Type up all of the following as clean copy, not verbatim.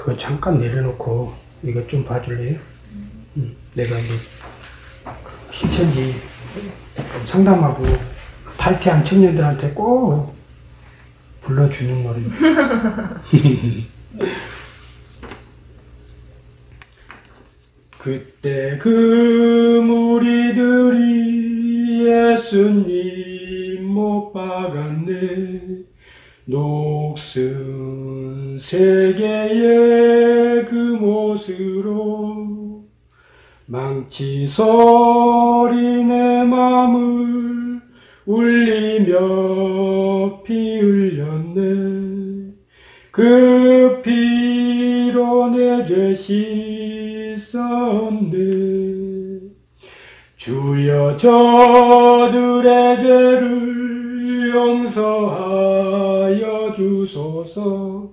그거 잠깐 내려놓고 이거 좀 봐줄래요? 내가 이제 신천지 상담하고 탈퇴한 청년들한테 꼭 불러주는 노래. 그때 그 무리들이 예수님 못 박았네. 녹슨 세계의 그 못으로 망치 소리 내 맘을 울리며 피 흘렸네. 그 피로 내 죄 씻었네. 주여 저들의 죄를 용서하여 주소서.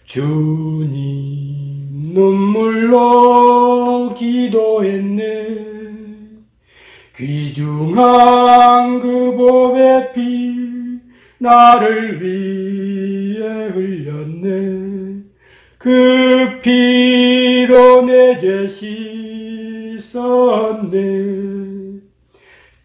주님 눈물로 기도했네. 귀중한 그 보배 피 나를 위해 흘렸네. 그 피로 내 죄 씻었네.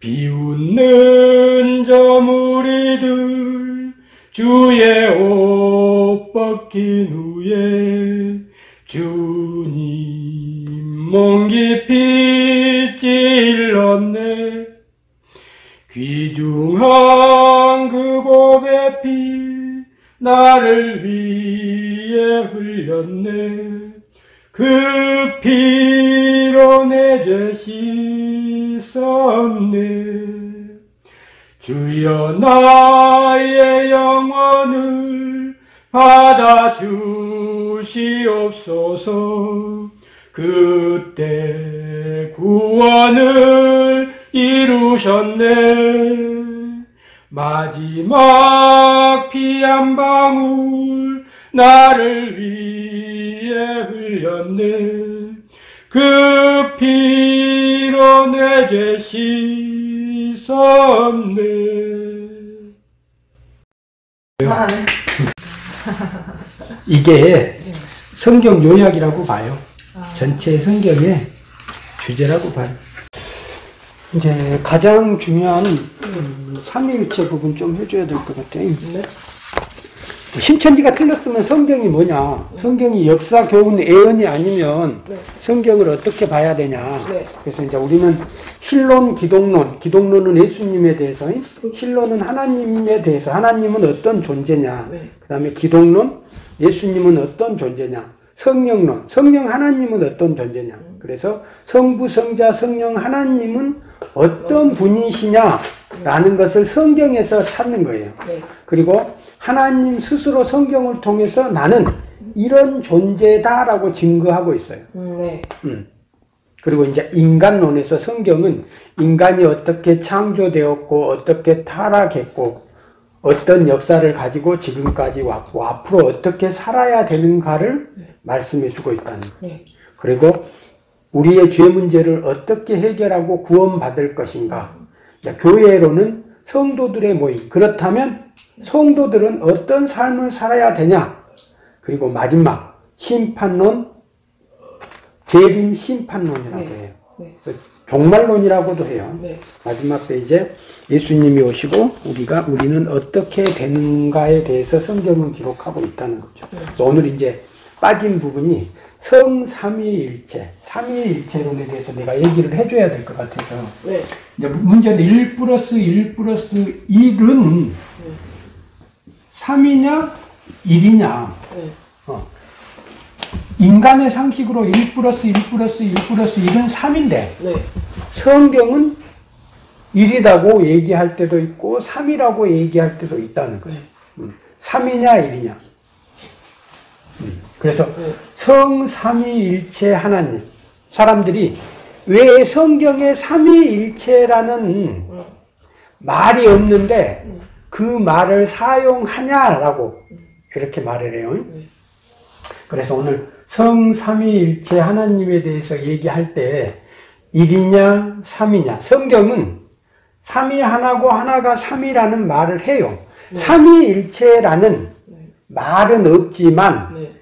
비웃는 저 무리들 주의 옷 벗긴 후에 주님 몸 깊이 찔렀네. 귀중한 그 보배 피 나를 위해 흘렸네. 그 피로 내 죄 씻었네. 주여 나의 영혼을 받아주시옵소서. 그때 구원을 이루셨네. 마지막 피 한 방울 나를 위해 흘렸네. 그 피로 내 죄 씻었네. 이게 성경 요약이라고 봐요. 전체 성경의 주제라고 봐요. 이제 가장 중요한 삼위일체 부분 좀 해줘야 될 것 같아요. 네. 신천지가 틀렸으면 성경이 뭐냐? 성경이 역사, 교훈, 예언이 아니면 네. 성경을 어떻게 봐야 되냐? 네. 그래서 이제 우리는 신론, 기독론, 기독론은 예수님에 대해서, 신론은 하나님에 대해서, 하나님은 어떤 존재냐? 네. 그 다음에 기독론, 예수님은 어떤 존재냐? 성령론, 성령 하나님은 어떤 존재냐? 그래서 성부, 성자, 성령 하나님은 어떤 분이시냐라는 것을 성경에서 찾는 거예요. 네. 그리고 하나님 스스로 성경을 통해서 나는 이런 존재다라고 증거하고 있어요. 네. 그리고 이제 인간론에서 성경은 인간이 어떻게 창조되었고 어떻게 타락했고 어떤 역사를 가지고 지금까지 왔고 앞으로 어떻게 살아야 되는가를 말씀해 주고 있다는 거예요. 네. 그리고 우리의 죄 문제를 어떻게 해결하고 구원받을 것인가. 교회로는 성도들의 모임. 그렇다면 성도들은 어떤 삶을 살아야 되냐. 그리고 마지막 심판론, 재림 심판론이라고 해요. 네. 종말론이라고도 해요. 네. 마지막 페이지에 예수님이 오시고 우리는 어떻게 되는가에 대해서 성경은 기록하고 있다는 거죠. 네. 오늘 이제 빠진 부분이 성삼위일체, 삼위일체론에 대해서 내가 얘기를 해줘야 될 것 같아서. 네. 이제 문제는 1 플러스 1 플러스 1은 3이냐 1이냐. 네. 인간의 상식으로 1 플러스 1 플러스 1 플러스 1은 3인데 네. 성경은 1이라고 얘기할 때도 있고 3이라고 얘기할 때도 있다는 거예요. 네. 3이냐 1이냐. 그래서 네. 성삼위일체 하나님. 사람들이 왜 성경에 삼위일체라는 말이 없는데 그 말을 사용하냐라고 이렇게 말을 해요. 그래서 오늘 성삼위일체 하나님에 대해서 얘기할 때 1이냐 3이냐. 성경은 3이 하나고 하나가 3이라는 말을 해요. 네. 삼위일체라는 말은 없지만 네.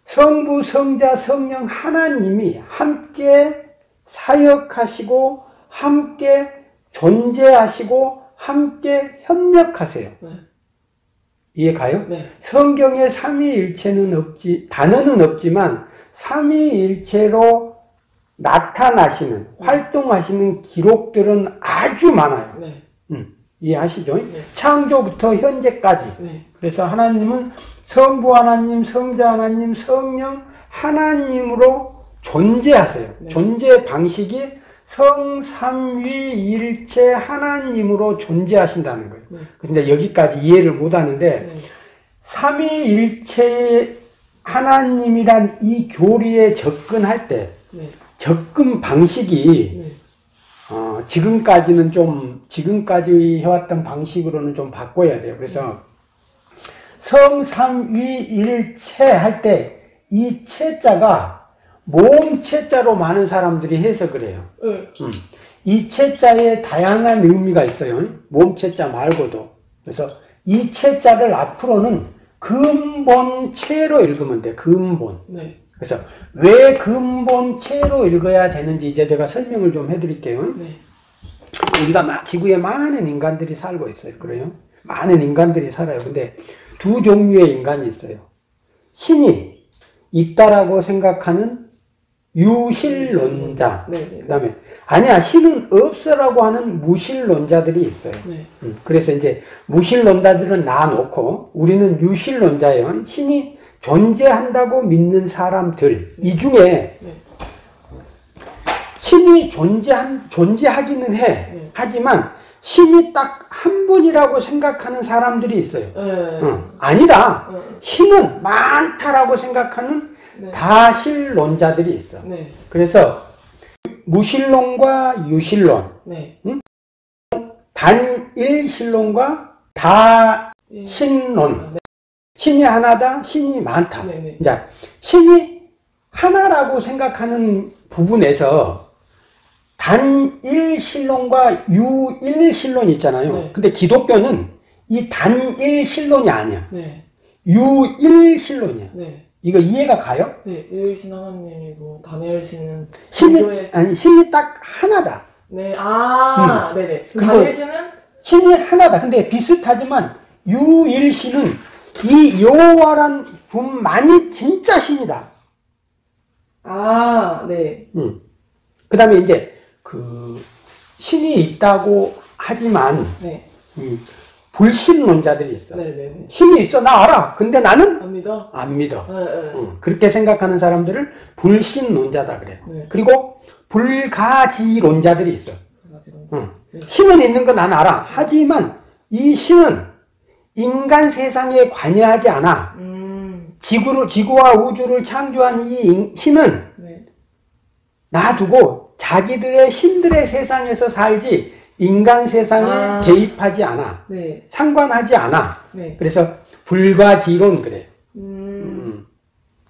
성부, 성자, 성령 하나님이 함께 사역하시고 함께 존재하시고 함께 협력하세요. 네. 이해가요? 네. 성경에 삼위일체는 단어는 없지만 삼위일체로 나타나시는, 활동하시는 기록들은 아주 많아요. 네. 이해하시죠? 네. 창조부터 현재까지. 네. 그래서 하나님은 성부 하나님, 성자 하나님, 성령 하나님으로 존재하세요. 네. 존재 방식이 성삼위일체 하나님으로 존재하신다는 거예요. 네. 근데 여기까지 이해를 못하는데 네. 삼위일체의 하나님이란 이 교리에 접근할 때 네. 접근 방식이 네. 지금까지 해왔던 방식으로는 좀 바꿔야 돼요. 그래서 성삼위일체 할 때 이 체자가 모음 체자로 많은 사람들이 해석을 해요. 이 체자에 다양한 의미가 있어요. 모음 체자 말고도. 그래서 이 체자를 앞으로는 근본체로 읽으면 돼. 근본. 네. 그래서 왜 근본체로 읽어야 되는지 이제 제가 설명을 좀 해드릴게요. 네. 우리가 지구에 많은 인간들이 살고 있어요. 그래요? 많은 인간들이 살아요. 근데 두 종류의 인간이 있어요. 신이 있다라고 생각하는 유실론자. 네. 네. 그 다음에 아니야 신은 없어라고 하는 무실론자들이 있어요. 네. 그래서 이제 무실론자들은 놔놓고 우리는 유실론자예요. 신이 존재한다고 믿는 사람들. 이 중에 네. 신이 존재하기는 해. 네. 하지만 신이 딱 한 분이라고 생각하는 사람들이 있어요. 네. 아니다. 신은 많다라고 생각하는 네. 다실론자들이 있어. 네. 그래서 무실론과 유실론, 네. 단일신론과 다신론. 네. 신이 하나다, 신이 많다. 네. 네. 자, 신이 하나라고 생각하는 부분에서 단일신론과 유일신론이 있잖아요. 네. 근데 기독교는 이 단일신론이 아니야. 네. 유일신론이야. 네. 이거 이해가 가요? 네. 유일신 하나님이고 다니엘신은 신이 딱 하나다. 네. 네네. 그리고 다니엘신은 신이 하나다. 근데 비슷하지만 유일신은 이 여호와란 분만이 진짜 신이다. 네. 그 다음에 이제 신이 있다고 하지만 네. 불신론자들이 있어. 네네네. 신이 있어, 나 알아. 근데 나는 안 믿어? 안 믿어. 네. 그렇게 생각하는 사람들을 불신론자다 그래. 네. 그리고 불가지론자들이 있어. 네. 신은 있는 거 난 알아. 하지만 이 신은 인간 세상에 관여하지 않아. 지구와 우주를 창조한 이 신은 네. 놔두고 자기들의 신들의 세상에서 살지 인간 세상에 개입하지 않아. 네. 상관하지 않아. 네. 그래서 불가지론 그래.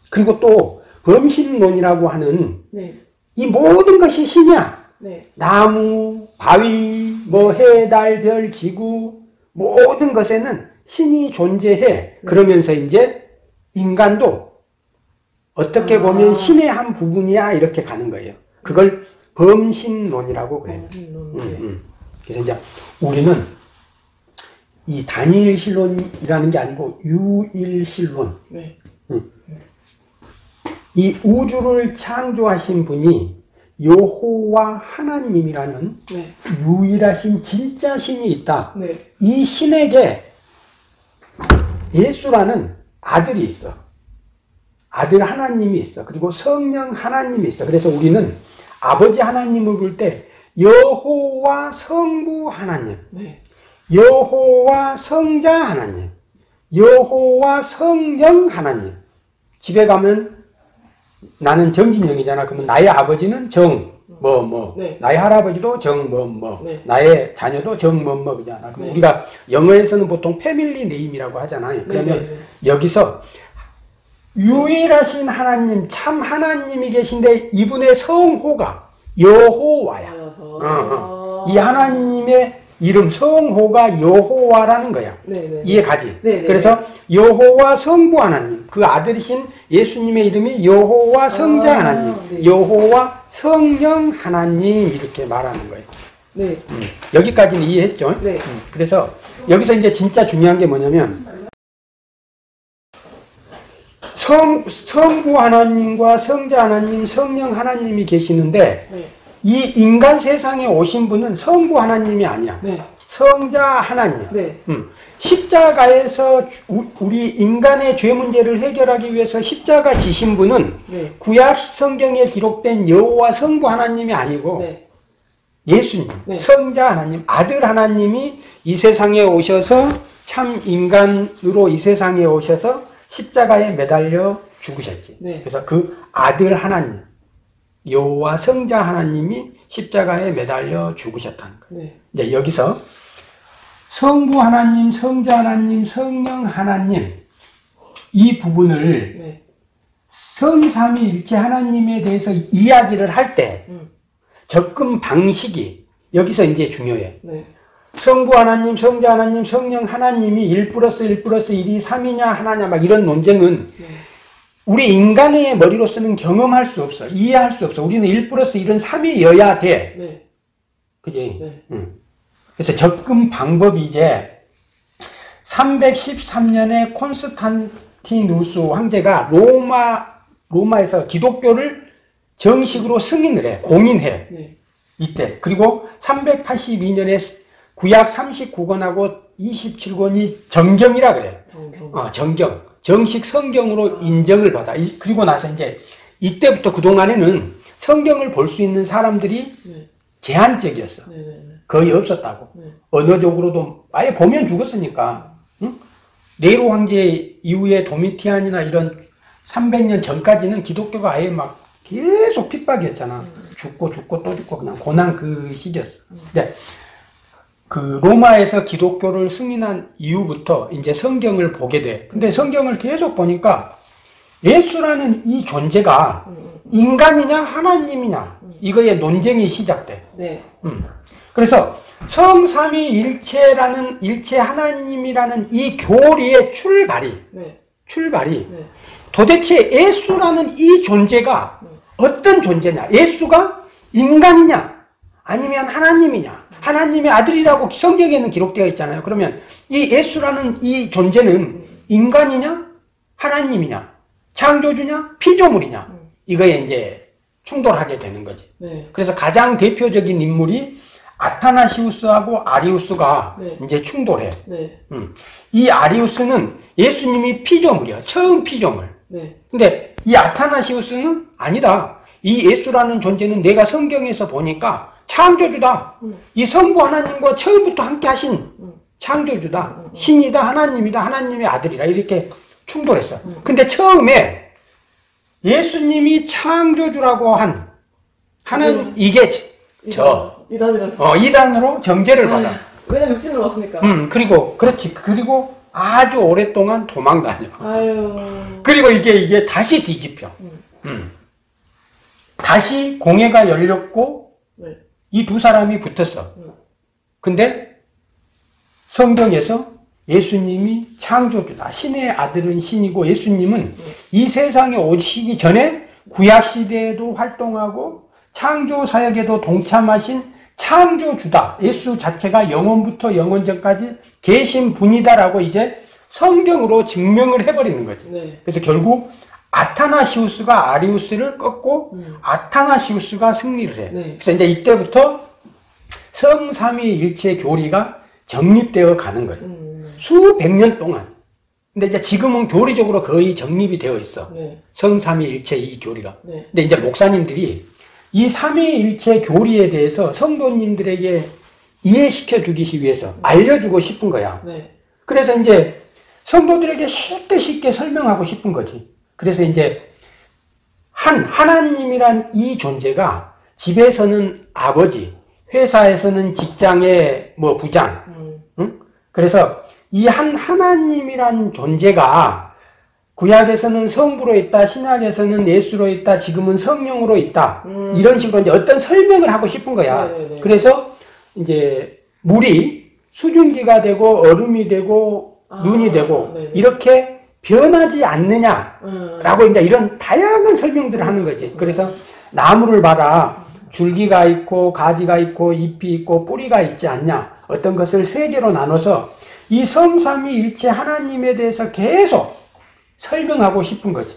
그리고 또 범신론이라고 하는 네. 이 모든 것이 신이야. 네. 나무, 바위, 해, 달, 별, 지구 모든 것에는 신이 존재해. 그러면서 이제 인간도 어떻게 보면 신의 한 부분이야 이렇게 가는 거예요. 그걸 범신론이라고 그래요. 범신론. 그래서 이제 우리는 이 단일신론이라는 게 아니고 유일신론. 네. 이 우주를 창조하신 분이 여호와 하나님이라는 네. 유일하신 진짜 신이 있다. 네. 이 신에게 예수라는 아들이 있어. 아들 하나님이 있어. 그리고 성령 하나님이 있어. 그래서 우리는 아버지 하나님을 볼 때 여호와 성부 하나님, 네. 여호와 성자 하나님, 여호와 성령 하나님. 집에 가면 나는 정진영이잖아. 그러면 나의 아버지는 네. 나의 할아버지도 네. 나의 자녀도 그잖아. 그럼 네. 우리가 영어에서는 보통 패밀리 네임이라고 하잖아요. 그러면 네. 여기서 유일하신 하나님, 참 하나님이 계신데 이분의 성호가 여호와야. 이 하나님의 이름 성호가 여호와라는 거야. 네네. 이해 가지? 네네. 그래서 여호와 성부 하나님, 그 아들이신 예수님의 이름이 여호와 성자 하나님, 네. 여호와 성령 하나님 이렇게 말하는 거예요. 네. 여기까지는 이해했죠? 네. 그래서 여기서 이제 진짜 중요한 게 뭐냐면 성부 하나님과 성자 하나님, 성령 하나님이 계시는데 네. 이 인간 세상에 오신 분은 성부 하나님이 아니야. 네. 성자 하나님. 네. 십자가에서 우리 인간의 죄 문제를 해결하기 위해서 십자가 지신 분은 네. 구약 성경에 기록된 여호와 성부 하나님이 아니고 네. 예수님, 네. 성자 하나님, 아들 하나님이 이 세상에 오셔서 참 인간으로 이 세상에 오셔서 십자가에 매달려 죽으셨지. 네. 그래서 그 아들 하나님, 여호와 성자 하나님이 십자가에 매달려 죽으셨다는 거예요. 네. 이제 여기서 성부 하나님, 성자 하나님, 성령 하나님 이 부분을 네. 성삼위일체 하나님에 대해서 이야기를 할 때 접근 방식이 여기서 이제 중요해. 네. 성부 하나님, 성자 하나님, 성령 하나님이 1 플러스 1 플러스 1이 3이냐 하나냐 막 이런 논쟁은 네. 우리 인간의 머리로서는 경험할 수 없어. 이해할 수 없어. 우리는 1 플러스 1은 3이여야 돼. 네. 그지? 네. 그래서 접근 방법이 이제 313년에 콘스탄티누스 황제가 로마에서 기독교를 정식으로 승인을 해. 공인해. 네. 이때. 그리고 382년에 구약 39권하고 27권이 정경이라 그래. 정경. 정식 성경으로 인정을 받아. 그리고 나서 이제 이때부터 그동안에는 성경을 볼 수 있는 사람들이 네. 제한적이었어. 네. 네. 거의 없었다고. 네. 언어적으로도 아예 보면 죽었으니까. 응? 네로 황제 이후에 도미티안이나 이런 300년 전까지는 기독교가 아예 막 계속 핍박이었잖아. 죽고 또 죽고 그냥 고난 그 시기였어. 이제 그 로마에서 기독교를 승인한 이후부터 이제 성경을 보게 돼. 근데 성경을 계속 보니까 예수라는 이 존재가 인간이냐 하나님이냐 이거에 논쟁이 시작돼. 네. 그래서 성삼위일체라는 일체 하나님이라는 이 교리의 출발이 네. 네. 도대체 예수라는 이 존재가 어떤 존재냐? 예수가 인간이냐? 아니면 하나님이냐? 하나님의 아들이라고 성경에는 기록되어 있잖아요. 그러면 이 예수라는 이 존재는 인간이냐? 하나님이냐? 창조주냐? 피조물이냐? 이거에 이제 충돌하게 되는 거지. 네. 그래서 가장 대표적인 인물이 아타나시우스하고 아리우스가 네. 이제 충돌해. 네. 이 아리우스는 예수님이 피조물이야. 처음 피조물. 네. 근데 이 아타나시우스는 아니다. 이 예수라는 존재는 내가 성경에서 보니까 창조주다. 이 성부 하나님과 처음부터 함께 하신 창조주다. 신이다. 하나님이다. 하나님의 아들이라. 이렇게 충돌했어. 근데 처음에 예수님이 창조주라고 한 하나님, 이게 이단으로 정죄를 받아. 왜냐면 육신으로 왔으니까. 그렇지. 그리고 아주 오랫동안 도망 다녀. 아유. 그리고 이게 다시 뒤집혀. 다시 공회가 열렸고, 네. 이 두 사람이 붙었어. 근데 성경에서 예수님이 창조주다. 신의 아들은 신이고 예수님은 이 세상에 오시기 전에 구약시대에도 활동하고 창조 사역에도 동참하신 창조주다. 예수 자체가 영원부터 영원전까지 계신 분이다라고 이제 성경으로 증명을 해버리는 거지. 네. 그래서 결국 아타나시우스가 아리우스를 꺾고 아타나시우스가 승리를 해. 네. 그래서 이제 이때부터 성삼위일체 교리가 정립되어 가는 거예요. 수백 년 동안. 근데 이제 지금은 교리적으로 거의 정립이 되어 있어. 네. 성삼위일체 이 교리가. 네. 근데 이제 목사님들이 이 삼위일체 교리에 대해서 성도님들에게 이해시켜 주기 위해서 알려주고 싶은 거야. 네. 그래서 이제 성도들에게 쉽게 설명하고 싶은 거지. 그래서 이제 하나님이란 이 존재가 집에서는 아버지, 회사에서는 직장의 부장, 응? 그래서 이 하나님이란 존재가 구약에서는 성부로 있다, 신약에서는 예수로 있다, 지금은 성령으로 있다. 이런 식으로 이제 어떤 설명을 하고 싶은 거야. 네네네. 그래서 이제 물이 수증기가 되고 얼음이 되고 눈이 되고 네네. 이렇게 변하지 않느냐라고 이제 이런 다양한 설명들을 하는 거지. 그래서 나무를 봐라. 줄기가 있고 가지가 있고 잎이 있고 뿌리가 있지 않냐. 어떤 것을 세 개로 나눠서 이 성삼위일체 하나님에 대해서 계속 설명하고 싶은 거지.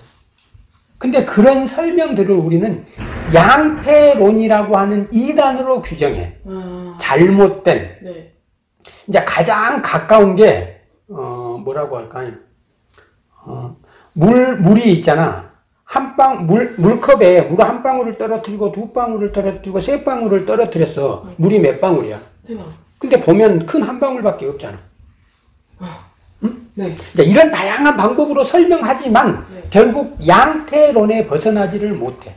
근데 그런 설명들을 우리는 양태론이라고 하는 이단으로 규정해. 잘못된. 네. 이제 가장 가까운 게 뭐라고 할까요? 물이 있잖아. 물컵에 물 한 방울을 떨어뜨리고 두 방울을 떨어뜨리고 세 방울을 떨어뜨렸어. 물이 몇 방울이야? 세 방울. 근데 보면 큰 한 방울밖에 없잖아. 응? 네. 이제 이런 다양한 방법으로 설명하지만 네. 결국 양태론에 벗어나지를 못해.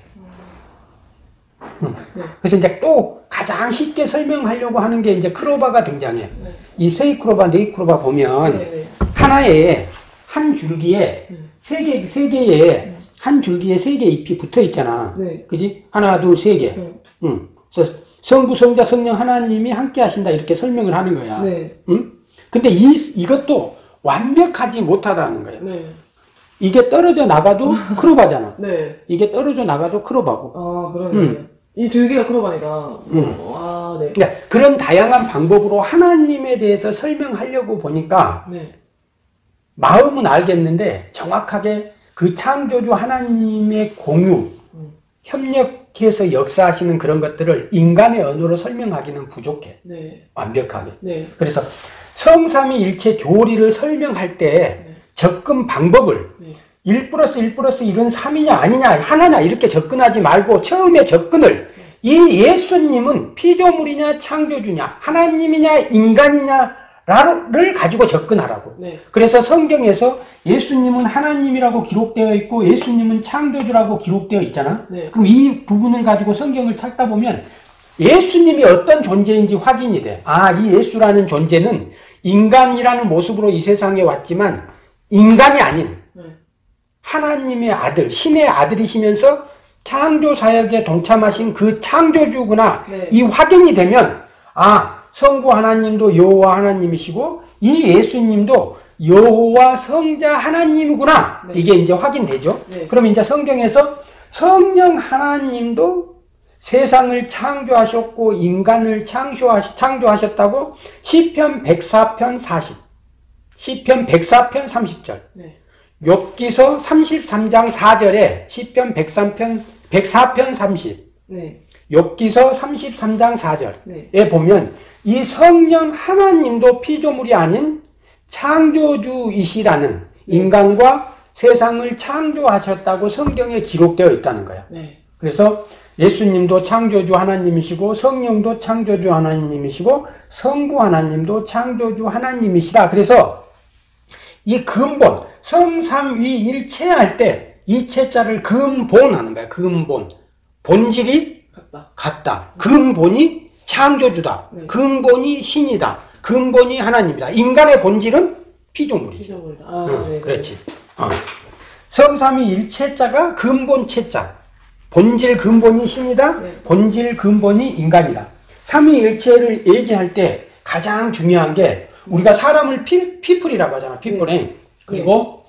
네. 그래서 이제 또 가장 쉽게 설명하려고 하는 게 이제 크로바가 등장해. 네. 이 세이크로바, 네이크로바 보면 네. 하나에 한 줄기에 세 개의 한 줄기에 세 개의 잎이 붙어 있잖아. 네. 그지? 하나, 둘, 세 개. 응. 그래서 성부, 성자, 성령 하나님이 함께 하신다 이렇게 설명을 하는 거야. 네. 응? 근데 이것도 완벽하지 못하다는 거야. 네. 이게 떨어져 나가도 크로바잖아. 네. 이게 떨어져 나가도 크로바고. 아, 그러네. 이 줄기가 크로바니까. 아, 네. 그러니까 그런 다양한 방법으로 하나님에 대해서 설명하려고 보니까 네. 마음은 알겠는데 정확하게 그 창조주 하나님의 공유, 협력해서 역사하시는 그런 것들을 인간의 언어로 설명하기는 부족해. 네. 완벽하게. 네. 그래서 성삼위일체 교리를 설명할 때 접근 방법을 1 플러스 1 플러스 1은 3이냐 아니냐 하나냐 이렇게 접근하지 말고 처음에 접근을 이 예수님은 피조물이냐 창조주냐 하나님이냐 인간이냐를 가지고 접근하라고. 네. 그래서 성경에서 예수님은 하나님이라고 기록되어 있고 예수님은 창조주라고 기록되어 있잖아. 네. 그럼 이 부분을 가지고 성경을 찾다 보면 예수님이 어떤 존재인지 확인이 돼. 아, 이 예수라는 존재는 인간이라는 모습으로 이 세상에 왔지만 인간이 아닌 하나님의 아들, 신의 아들이시면서 창조 사역에 동참하신 그 창조주구나. 네. 이 확인이 되면 아, 성부 하나님도 여호와 하나님이시고 이 예수님도 여호와 성자 하나님이구나. 네. 이게 이제 확인되죠. 네. 그럼 이제 성경에서 성령 하나님도 세상을 창조하셨고 인간을 창조하셨다고 시편 104편 40, 시편 104편 30절, 네. 욥기서 33장 4절에 시편 104편 30, 네. 욥기서 33장 4절에 네. 보면 이 성령 하나님도 피조물이 아닌 창조주이시라는 인간과 세상을 창조하셨다고 성경에 기록되어 있다는 거야. 네. 그래서 예수님도 창조주 하나님이시고 성령도 창조주 하나님이시고 성부 하나님도 창조주 하나님이시다. 그래서 이 근본, 성삼위일체 할 때 이 체자를 근본하는 거야. 근본. 본질이 같다. 근본이 창조주다. 네. 근본이 신이다. 근본이 하나님이다. 인간의 본질은 피조물이지. 피조물이다. 아, 응, 네. 그렇지. 성삼위일체자가 근본체자. 본질 근본이 신이다. 네. 본질 근본이 인간이다. 삼위일체를 얘기할 때 가장 중요한 게 우리가 사람을 피플이라고 하잖아. 피플에. 네. 그리고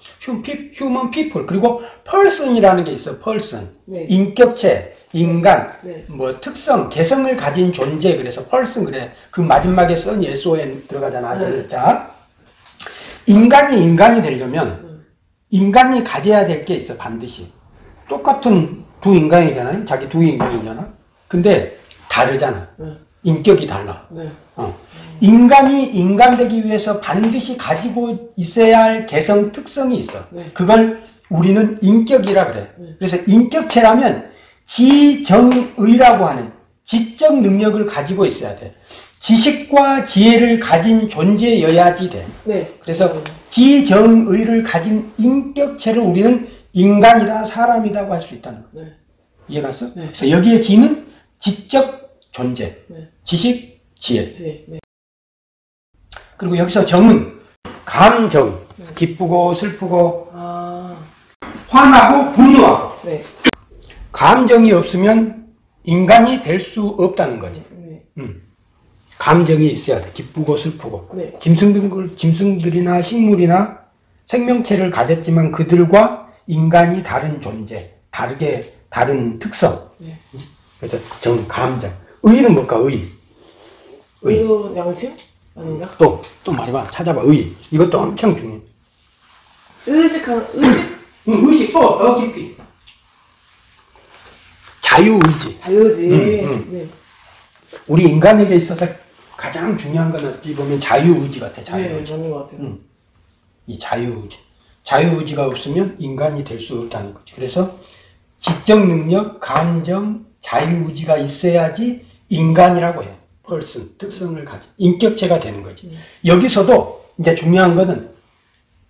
휴먼 피플. 그리고 펄슨이라는 게 있어. 펄슨. 네. 인격체, 인간, 네. 뭐 특성, 개성을 가진 존재. 그래서 펄슨 그래. 그 마지막에 쓴 SON 들어가잖아. 네. 자, 인간이 되려면 인간이 가져야 될 게 있어. 반드시. 똑같은 두 인간이잖아요. 자기 두 인간이잖아. 근데 다르잖아. 인격이 달라. 네. 인간이 인간 되기 위해서 반드시 가지고 있어야 할 개성 특성이 있어. 네. 그걸 우리는 인격이라 그래. 그래서 인격체라면 지정의라고 하는 지적 능력을 가지고 있어야 돼. 지식과 지혜를 가진 존재여야지 돼. 네. 그래서 지정의를 가진 인격체를 우리는 인간이다, 사람이라고 할 수 있다는 거야. 네. 이해갔어? 네. 그래서 여기에 지는 지적 존재, 네. 지식, 지혜. 네. 그리고 여기서 정은 감정, 기쁘고 슬프고 화나고 분노하고. 네. 감정이 없으면 인간이 될 수 없다는 거지. 네. 감정이 있어야 돼. 기쁘고 슬프고. 네. 짐승들이나 식물이나 생명체를 가졌지만 그들과 인간이 다른 존재, 다른 특성. 네. 그래서 감정. 의는 뭘까? 의. 의로 양심? 아닌가? 또 말해봐. 찾아봐. 의. 이것도 엄청 중요해. 의식하는, 의식? 의식 또 깊이. 자유의지. 자유지. 네. 우리 인간에게 있어서 가장 중요한 건 어찌 보면 자유의지 같아. 자유의지. 네, 맞는 것 같아요. 이 자유의지. 자유의지가 없으면 인간이 될 수 없다는 거지. 그래서 지적 능력, 감정, 자유의지가 있어야지 인간이라고 해. 펄슨, 특성을 가진 인격체가 되는 거지. 여기서도 이제 중요한 거는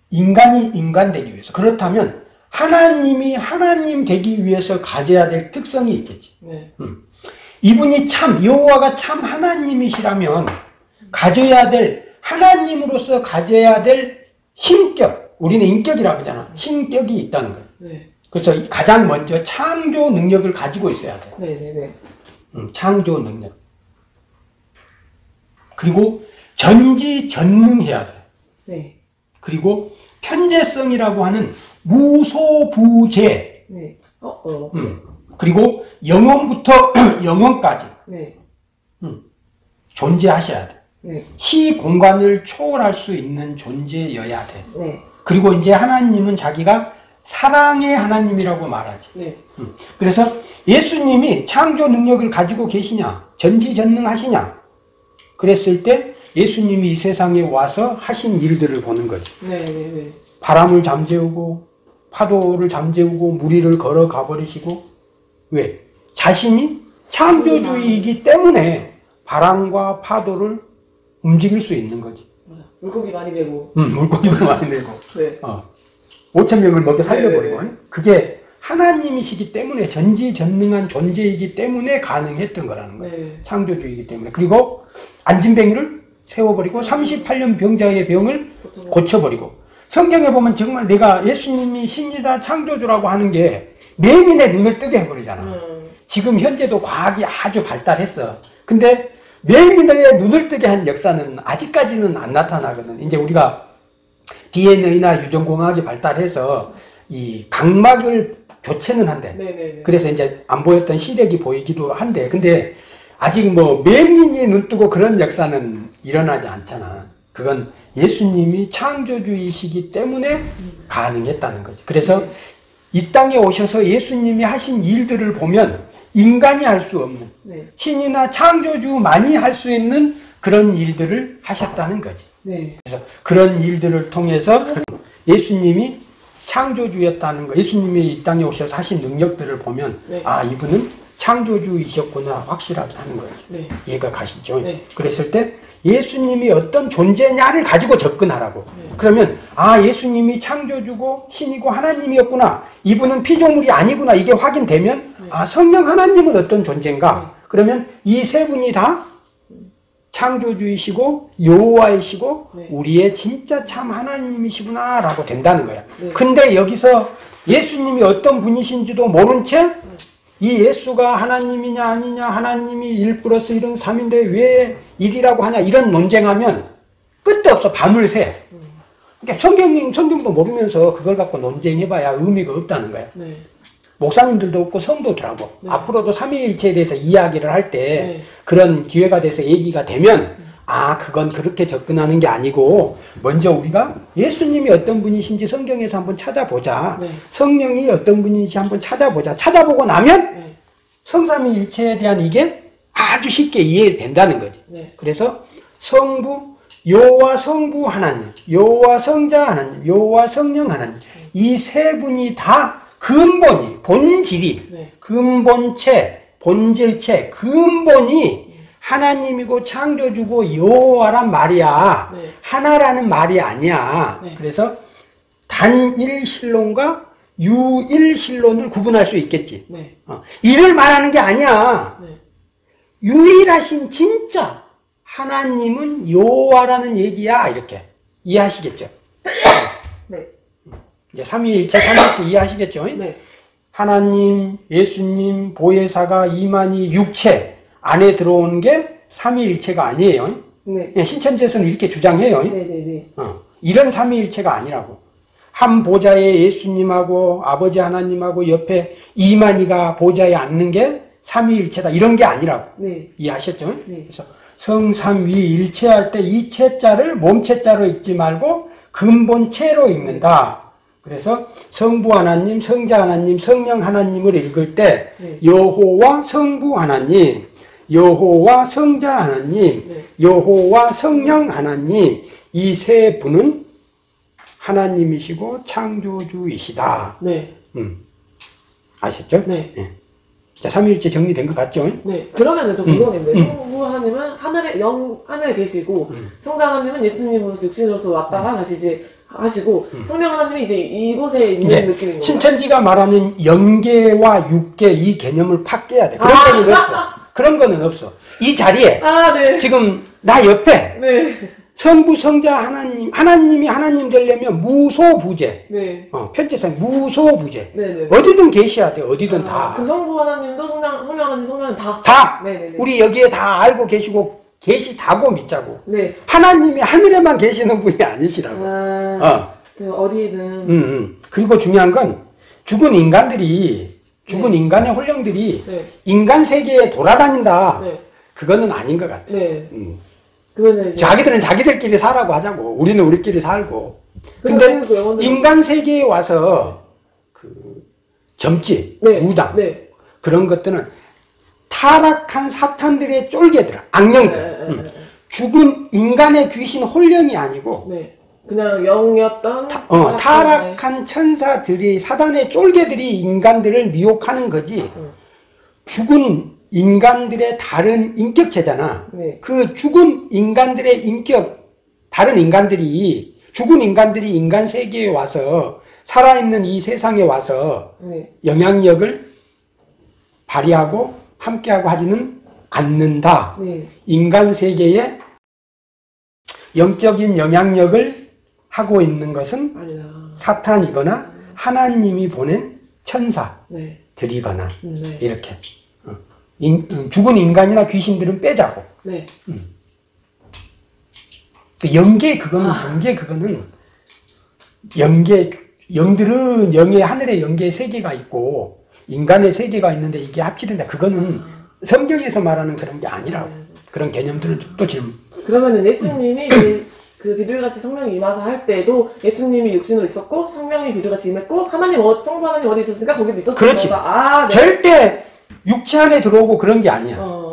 인간이 인간 되기 위해서. 그렇다면 하나님이 하나님 되기 위해서 가져야 될 특성이 있겠지. 네. 이분이 여호와가 참 하나님이시라면 가져야 될, 하나님으로서 가져야 될 신격, 우리는 인격이라고 하잖아. 신격이 있다는 거예요. 네. 그래서 가장 먼저 창조 능력을 가지고 있어야 돼. 네네네. 창조 능력. 그리고 전지전능해야 돼. 네. 그리고 편재성이라고 하는 무소부재. 네. 그리고 영원부터 영원까지. 네. 존재하셔야 돼. 네. 시 공간을 초월할 수 있는 존재여야 돼. 네. 그리고 이제 하나님은 자기가 사랑의 하나님이라고 말하지. 네. 그래서 예수님이 창조 능력을 가지고 계시냐, 전지전능하시냐, 그랬을 때 예수님이 이 세상에 와서 하신 일들을 보는 거지. 네. 바람을 잠재우고 파도를 잠재우고 무리를 걸어가 버리시고. 왜? 자신이 창조주의이기 때문에 바람과 파도를 움직일 수 있는 거지. 물고기 많이 내고. 물고기도 많이 내고. 네. 5,000명을 먹여 살려버리고. 네. 그게 하나님이시기 때문에, 전지전능한 존재이기 때문에 가능했던 거라는 거예요. 네. 창조주의이기 때문에. 그리고 앉은뱅이를 세워버리고 38년 병자의 병을 고쳐버리고. 성경에 보면 정말 내가 예수님이 신이다 창조주라고 하는 게 매일 내 눈을 뜨게 해버리잖아. 지금 현재도 과학이 아주 발달했어. 근데 매일 내 눈을 뜨게 한 역사는 아직까지는 안 나타나거든. 이제 우리가 DNA나 유전공학이 발달해서 이 각막을 교체는 한대. 네네네. 그래서 이제 안 보였던 시력이 보이기도 한데, 근데 아직 뭐 맹인이 눈 뜨고 그런 역사는 일어나지 않잖아. 그건 예수님이 창조주이시기 때문에 가능했다는 거지. 그래서 이 땅에 오셔서 예수님이 하신 일들을 보면 인간이 할 수 없는, 네. 신이나 창조주만이 할 수 있는 그런 일들을 하셨다는 거지. 네. 그래서 그런 일들을 통해서 예수님이 창조주였다는 거, 예수님이 이 땅에 오셔서 하신 능력들을 보면 네. 아, 이분은 창조주이셨구나 확실하게 하는 거죠. 네. 이해가 가시죠? 네. 그랬을 때 예수님이 어떤 존재냐를 가지고 접근하라고. 네. 그러면 아, 예수님이 창조주고 신이고 하나님이었구나, 이분은 피조물이 아니구나, 이게 확인되면 네. 아, 성령 하나님은 어떤 존재인가. 네. 그러면 이 세 분이 다 창조주이시고 여호와이시고 네. 우리의 진짜 참 하나님이시구나 라고 된다는 거야. 네. 근데 여기서 예수님이 어떤 분이신지도 모른 채 이 예수가 하나님이냐 아니냐, 하나님이 1 플러스 1은 3인데 왜 1이라고 하냐, 이런 논쟁하면 끝도 없어. 밤을 새. 그러니까 성경도 모르면서 그걸 갖고 논쟁해봐야 의미가 없다는 거야. 네. 목사님들도 없고 성도들하고. 네. 앞으로도 삼위일체에 대해서 이야기를 할 때 네. 그런 기회가 돼서 얘기가 되면 아, 그건 그렇게 접근하는 게 아니고 먼저 우리가 예수님이 어떤 분이신지 성경에서 한번 찾아보자. 네. 성령이 어떤 분인지 한번 찾아보자. 찾아보고 나면 네. 성삼위일체에 대한 이게 아주 쉽게 이해된다는 거지. 네. 그래서 성부, 여호와 성부 하나님, 여호와 성자 하나님, 여호와 성령 하나님, 이 세 분이 다 근본이, 본질이, 네. 근본체, 본질체, 근본이 하나님이고 창조주고 여호와란 말이야. 네. 하나라는 말이 아니야. 네. 그래서 단일신론과 유일신론을 구분할 수 있겠지. 네. 이를 말하는 게 아니야. 네. 유일하신 진짜 하나님은 여호와라는 얘기야. 이렇게 이해하시겠죠? 네. 이제 삼위일체, 삼위일체 이해하시겠죠? 네. 하나님, 예수님, 보혜사가 이만희 육체 안에 들어오는 게 삼위일체가 아니에요. 네. 신천지에서는 이렇게 주장해요. 네네네. 이런 삼위일체가 아니라고. 한 보좌에 예수님하고 아버지 하나님하고 옆에 이만희가 보좌에 앉는 게 삼위일체다. 이런 게 아니라고. 네. 이해하셨죠? 네. 그래서 성삼위일체할 때 이 체자를 몸체자로 읽지 말고 근본체로 읽는다. 그래서 성부 하나님, 성자 하나님, 성령 하나님을 읽을 때 네. 여호와 성부 하나님, 여호와 성자 하나님, 네. 여호와 성령 하나님, 이 세 분은 하나님이시고 창조주이시다. 네. 아셨죠? 네. 네. 자, 삼위일체 정리된 것 같죠? 네. 그러면은 저 궁금한데, 성부 하나님은 하늘에 계시고, 성자 하나님은 예수님으로서 육신으로서 왔다가 다시 이제 하시고, 성령 하나님이 이제 이곳에 있는 느낌인 거예요. 신천지가 말하는 영계와 육계 이 개념을 팍 깨야 돼. 그런 거는 없어. 그런 거는 없어. 이 자리에 네. 지금 나 옆에 네. 성부, 성자, 하나님이 하나님 되려면 무소부재. 네. 편지상 무소부재. 네네. 어디든 계셔야 돼. 어디든 다. 그럼 성부 하나님도 성령 하나님, 성자는 다? 다. 네네네. 우리 여기에 다 알고 계시고 계시다고 믿자고. 네. 하나님이 하늘에만 계시는 분이 아니시라고. 네, 어디든. 그리고 중요한 건 죽은 인간들이 인간의 혼령들이 네. 인간 세계에 돌아다닌다. 네. 그거는 아닌 것 같아. 네. 그거는 이제 자기들은 자기들끼리 살라고 하자고. 우리는 우리끼리 살고. 근데 근데 인간 세계에 와서 그 점집, 네. 무당 네. 그런 것들은 타락한 사탄들의 쫄개들, 악령들. 죽은 인간의 귀신 혼령이 아니고 네. 그냥 영이었던 타락한 천사들이 사단의 쫄개들이 인간들을 미혹하는 거지. 죽은 인간들의 다른 인격체잖아. 네. 그 죽은 인간들의 인격, 다른 인간들이, 죽은 인간들이 인간 세계에 와서, 살아있는 이 세상에 와서 네. 영향력을 발휘하고 함께하고 하지는 않는다. 네. 인간 세계에 영적인 영향력을 하고 있는 것은 아니다. 사탄이거나 하나님이 보낸 천사들이거나 네. 네. 이렇게. 죽은 인간이나 귀신들은 빼자고. 네. 영계 그거는 영들은 영의 하늘에 영계의 세계가 있고 인간의 세계가 있는데 이게 합치된다. 그거는 성경에서 말하는 그런 게 아니라고. 그런 개념들을 또 질문. 그러면은 예수님이 그 비둘기같이 성령이 임하사 할 때도 예수님이 육신으로 있었고 성령이 비둘기같이 임했고 성부 하나님 어디 있었으니까 거기도 있었을 그렇지. 거다. 네. 절대 육체 안에 들어오고 그런 게 아니야.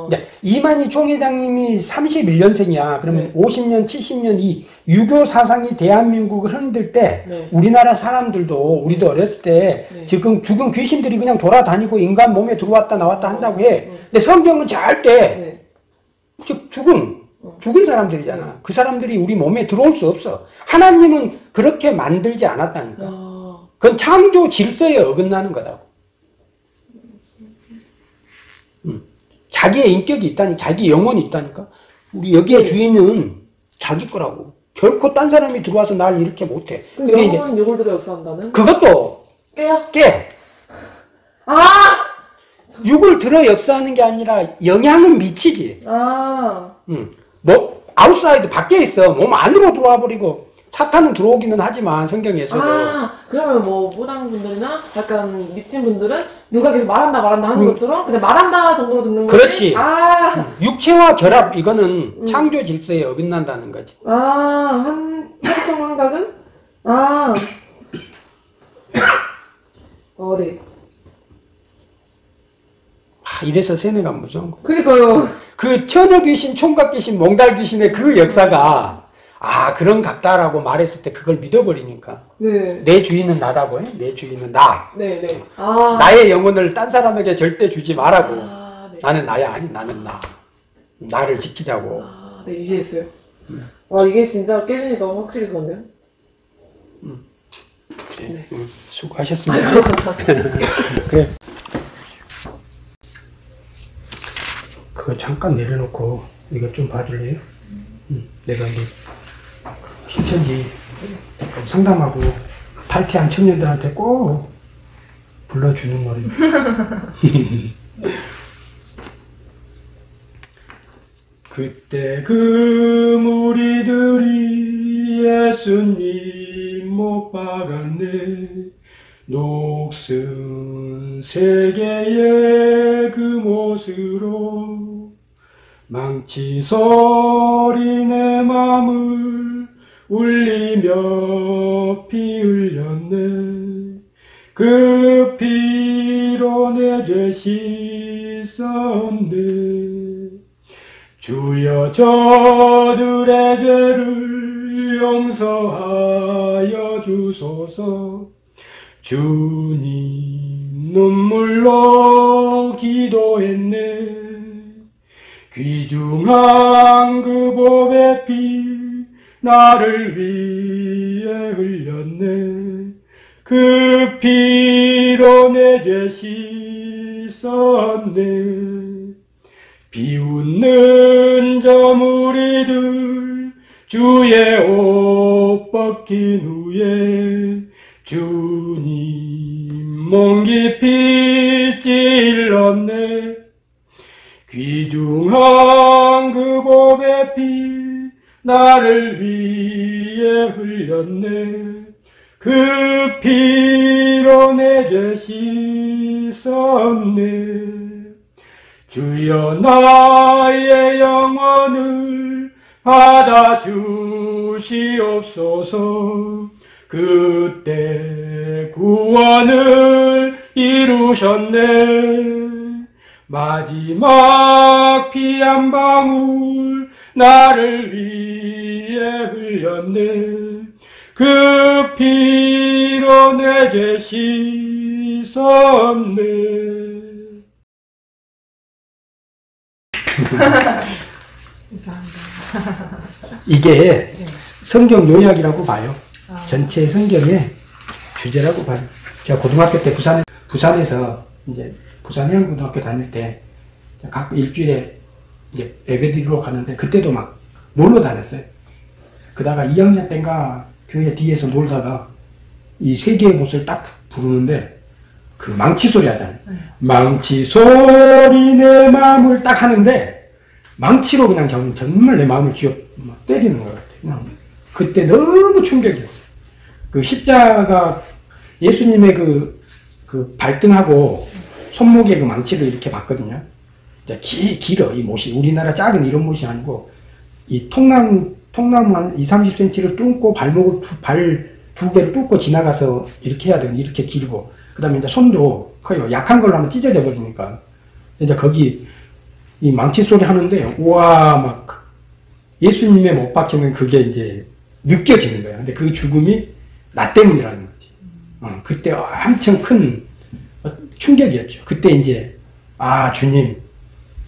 이만희 총회장님이 31년생이야. 그러면 네. 50년, 70년 이 유교 사상이 대한민국을 흔들 때 네. 우리나라 사람들도 우리도 어렸을 때 네. 지금 죽은 귀신들이 그냥 돌아다니고 인간 몸에 들어왔다 나왔다 한다고 해. 근데 성경은 절대 죽은 사람들이잖아. 그 사람들이 우리 몸에 들어올 수 없어. 하나님은 그렇게 만들지 않았다니까. 그건 창조 질서에 어긋나는 거다고. 자기의 인격이 있다니, 자기 영혼이 있다니까. 우리 여기에 주인은 자기 거라고. 결코 딴 사람이 들어와서 날 이렇게 못해. 근데 영혼 욕을 들여 역사한다는? 그것도 깨. 육을 들어 역사하는 게 아니라 영향은 미치지. 뭐 아웃사이드 밖에 있어. 몸 안으로 들어와 버리고. 사탄은 들어오기는 하지만 성경에서도. 그러면 뭐 무당분들이나 약간 미친 분들은 누가 계속 말한다 하는 것처럼 그냥 말한다 정도로 듣는 거지. 그렇지. 육체와 결합 이거는 창조 질서에 어긋난다는 거지. 한 특정 환각은 네. 이래서 세뇌가 무서운 거. 그니까요. 그 처녀 귀신, 총각 귀신, 몽달 귀신의 그 역사가 그런 같다라고 말했을 때 그걸 믿어버리니까. 네. 내 주인은 나다고 해. 내 주인은 나. 네. 나의 영혼을 딴 사람에게 절대 주지 말라고. 네. 나는 나야. 아니 나는 나. 나를 지키자고. 네, 이해했어요. 이게 진짜 깨지니까 확실히 그런데요? 그래. 네. 수고하셨습니다. 그래. 그거 잠깐 내려놓고 이거 좀 봐줄래요? 내가 이제 신천지 상담하고 탈퇴한 청년들한테 꼭 불러주는 노래. 그때 그 무리들이 예수님 못 박았네. 녹슨 세계의 그 못으로 망치 소리 내 맘을 울리며 피 흘렸네. 그 피로 내 죄 씻었네. 주여 저들의 죄를 용서하여 주소서. 주님 눈물로 기도했네. 귀중한 그 보배 피 나를 위해 흘렸네. 그 피로 내 죄 씻었네. 비웃는 저 무리들 주의 옷 벗긴 후에 주님 몸 깊이 찔렀네. 귀중한 그 보배 피 나를 위해 흘렸네. 그 피로 내 죄 씻었네. 주여 나의 영혼을 받아주시옵소서. 그때 구원을 이루셨네. 마지막 피 한 방울 나를 위해 흘렸네. 그 피로 내 죄 씻었네. 감사합니다. 이게 성경 요약이라고 봐요. 전체 성경의 주제라고 봐요. 제가 고등학교 때 부산에서 이제 부산해양고등학교 다닐 때 각 일주일에 이제 예배드리러 가는데 그때도 막 놀러 다녔어요. 그다가 2학년 때인가 교회 뒤에서 놀다가 이 세 개의 못을 딱 부르는데 그 망치 소리 하잖아요. 망치 소리 내 마음을 딱 하는데 망치로 그냥 정말 내 마음을 쥐어 때리는 것 같아요. 그때 너무 충격이었어요. 그 십자가 예수님의 그 발등하고 손목에 그 망치를 이렇게 봤거든요. 길어, 이 못이. 우리나라 작은 이런 못이 아니고, 이 통나무 한 20-30cm를 뚫고 발목을 발 두 개를 뚫고 지나가서 이렇게 해야 되는, 이렇게 길고, 그 다음에 이제 손도 커요. 약한 걸로 하면 찢어져 버리니까. 이제 거기 이 망치 소리 하는데, 우와, 막, 예수님의 못 박히면 그게 이제 느껴지는 거야. 근데 그 죽음이 나 때문이라는 거지. 그때 엄청 큰 충격이었죠. 그때 이제, 아, 주님,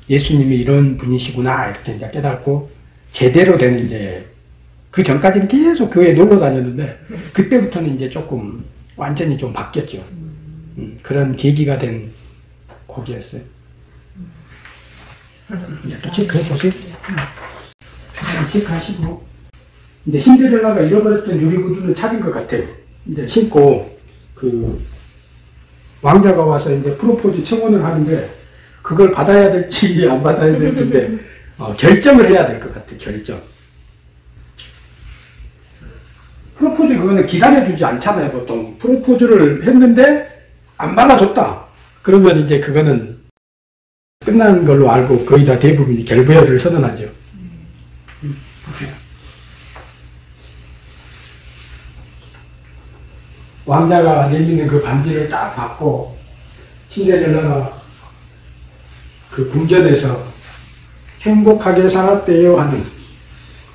예수님이 이런 분이시구나, 이렇게 이제 깨닫고, 제대로 된 이제, 그 전까지는 계속 교회에 놀러 다녔는데, 그때부터는 이제 조금, 완전히 좀 바뀌었죠. 그런 계기가 된 곡이었어요. 이제 또 체크해 보세요. 체크하시고, 이제 신데렐라가 잃어버렸던 유리구두는 찾은 것 같아요. 이제 신고, 왕자가 와서 이제 프로포즈 청혼을 하는데, 그걸 받아야 될지 안 받아야 될지인데 결정을 해야 될 것 같아. 결정. 프로포즈 그거는 기다려주지 않잖아요. 보통 프로포즈를 했는데 안 받아줬다. 그러면 이제 그거는 끝난 걸로 알고 거의 다 대부분이 결부혈을 선언하죠. 왕자가 내미는 그 반지를 딱 받고 신데렐라가 그 궁전에서 행복하게 살았대요 하는,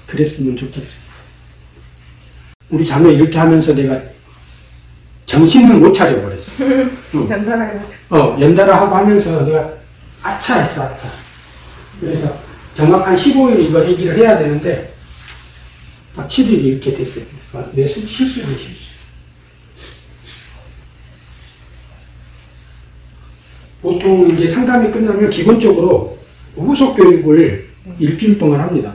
그랬으면 좋겠어요. 우리 자매 이렇게 하면서 내가 정신을 못 차려버렸어. 연달아 해가지고. 연달아 하고 하면서 내가 아차 했어, 아차. 그래서 정확한 15일 이거 얘기를 해야 되는데, 딱 7일이 이렇게 됐어요. 내 실수는 실수. 보통 이제 상담이 끝나면 기본적으로 후속 교육을 일주일 동안 합니다.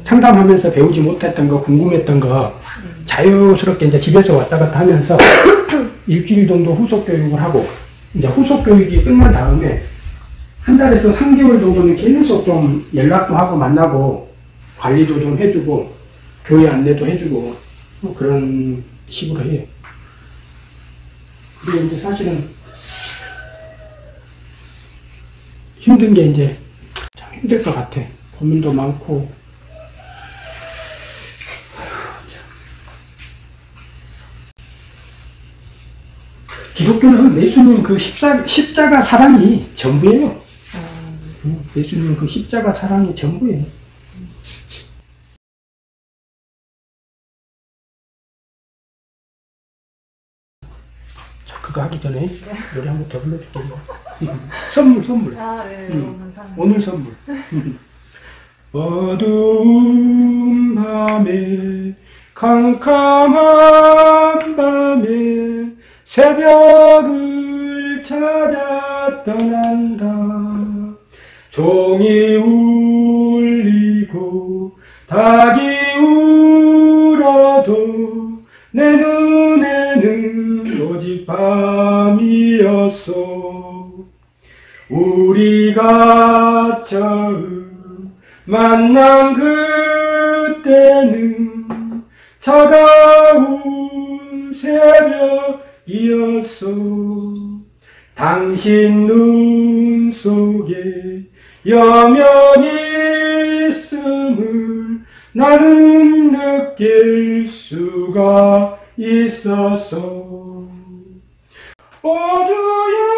상담하면서 배우지 못했던 거, 궁금했던 거 자유스럽게 이제 집에서 왔다 갔다 하면서 일주일 정도 후속 교육을 하고, 이제 후속 교육이 끝난 다음에 한 달에서 3개월 정도는 계속 좀 연락도 하고 만나고 관리도 좀 해주고 교회 안내도 해주고 뭐 그런 식으로 해요. 그리고 이제 사실은 힘든 게 이제 참 힘들 것 같아. 고민도 많고. 기독교는 예수님 그 십자가 사랑이 전부예요. 예수님 그 십자가 사랑이 전부예요. 자, 그거 하기 전에 노래 한 번 더 불러줄게요. 선물. 아, 네. 감사합니다. 오늘 선물. 어두운 밤에 캄캄한 밤에 새벽을 찾아 떠난다. 종이 울리고 닭이 울어도 내 눈에는 오직 밤이었어. 우리가 처음 만난 그때는 차가운 새벽이었어. 당신 눈 속에 영원히 있음을 나는 느낄 수가 있었어. 어두운